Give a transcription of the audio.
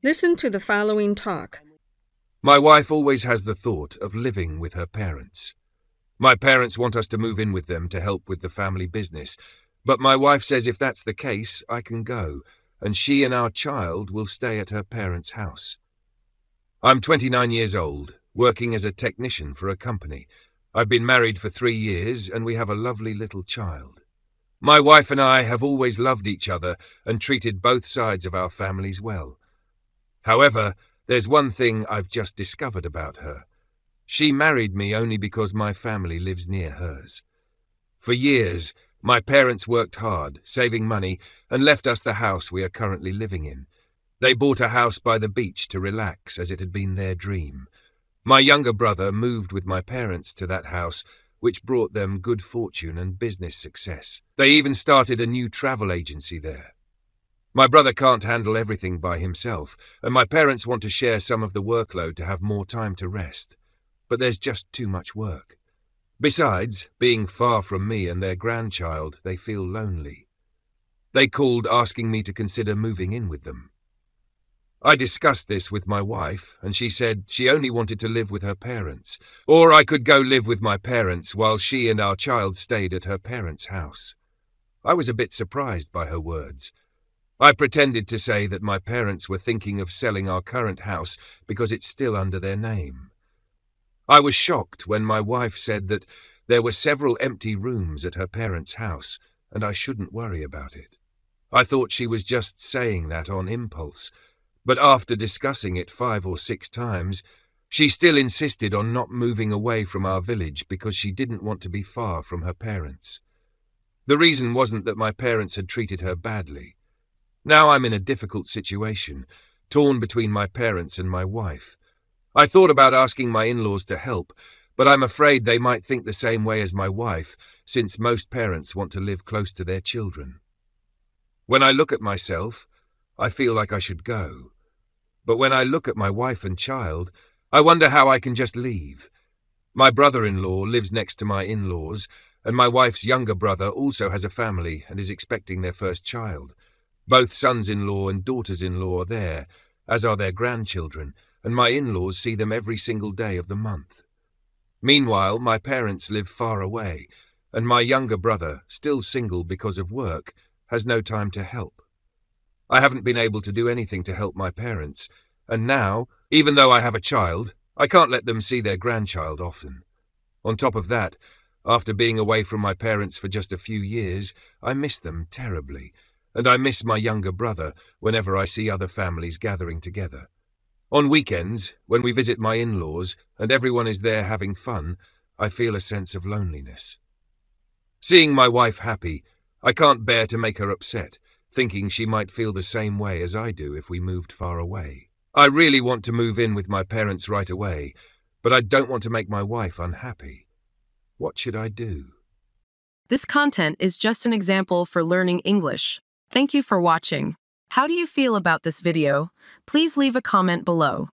Listen to the following talk. My wife always has the thought of living with her parents. My parents want us to move in with them to help with the family business, but my wife says if that's the case, I can go, and she and our child will stay at her parents' house. I'm 29 years old, working as a technician for a company. I've been married for 3 years, and we have a lovely little child. My wife and I have always loved each other and treated both sides of our families well. However, there's one thing I've just discovered about her. She married me only because my family lives near hers. For years, my parents worked hard, saving money, and left us the house we are currently living in. They bought a house by the beach to relax, as it had been their dream. My younger brother moved with my parents to that house, which brought them good fortune and business success. They even started a new travel agency there. My brother can't handle everything by himself, and my parents want to share some of the workload to have more time to rest. But there's just too much work. Besides, being far from me and their grandchild, they feel lonely. They called asking me to consider moving in with them. I discussed this with my wife, and she said she only wanted to live with her parents, or I could go live with my parents while she and our child stayed at her parents' house. I was a bit surprised by her words. I pretended to say that my parents were thinking of selling our current house because it's still under their name. I was shocked when my wife said that there were several empty rooms at her parents' house, and I shouldn't worry about it. I thought she was just saying that on impulse, but after discussing it 5 or 6 times, she still insisted on not moving away from our village because she didn't want to be far from her parents. The reason wasn't that my parents had treated her badly. Now I'm in a difficult situation, torn between my parents and my wife. I thought about asking my in-laws to help, but I'm afraid they might think the same way as my wife, since most parents want to live close to their children. When I look at myself, I feel like I should go. But when I look at my wife and child, I wonder how I can just leave. My brother-in-law lives next to my in-laws, and my wife's younger brother also has a family and is expecting their first child. Both sons-in-law and daughters-in-law are there, as are their grandchildren, and my in-laws see them every single day of the month. Meanwhile, my parents live far away, and my younger brother, still single because of work, has no time to help. I haven't been able to do anything to help my parents, and now, even though I have a child, I can't let them see their grandchild often. On top of that, after being away from my parents for just a few years, I miss them terribly, and I miss my younger brother whenever I see other families gathering together. On weekends, when we visit my in-laws and everyone is there having fun, I feel a sense of loneliness. Seeing my wife happy, I can't bear to make her upset, thinking she might feel the same way as I do if we moved far away. I really want to move in with my parents right away, but I don't want to make my wife unhappy. What should I do? This content is just an example for learning English. Thank you for watching. How do you feel about this video? Please leave a comment below.